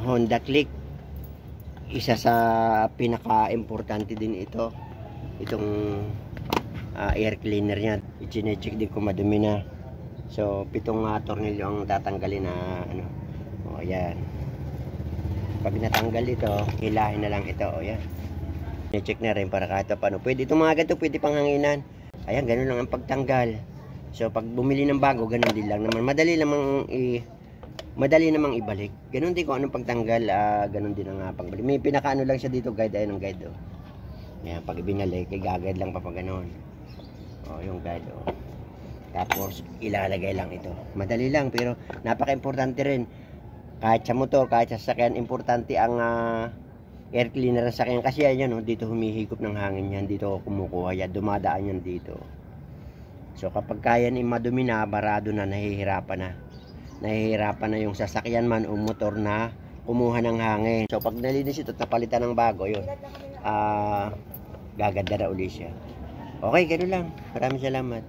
Honda Click. Isa sa pinaka-importante din ito. Itong air cleaner niya. I-check din kung madumi na. So, 7 tornilyo ang tatanggalin na ano. O, yan. Pag natanggal ito, hilahin na lang ito. O, yan. I-check na rin para kahit paano. Pwede itong mga ganito, pwede panghanginan. Ayan, ganun lang ang pagtanggal. So, pag bumili ng bago, ganun din lang naman. Madali namang ibalik. Ganun din kung anong pagtanggal, ganun din ang pagbalik. May pinakaano lang siya dito, guide. Ayun ang guide, oh. Ayan, pag ibinalik, gagad lang pa pag ganun. O, yung guide, oh. Tapos, ilalagay lang ito. Madali lang, pero napaka-importante rin. Kahit sa motor, kahit sa sasakyan, importante ang air cleaner ng sasakyan. Kasi yan, no, dito humihigop ng hangin yan. Dito kumukuha yan. Dumadaan yan dito. So, kapag kaya ni madumi na, barado na, nahihirapan na. Nahihirapan na yung sasakyan man o motor na kumuha ng hangin. So, pag nalinis ito, napalitan ng bago, yun. Gaganda na uli siya. Okay, gano'n lang. Maraming salamat.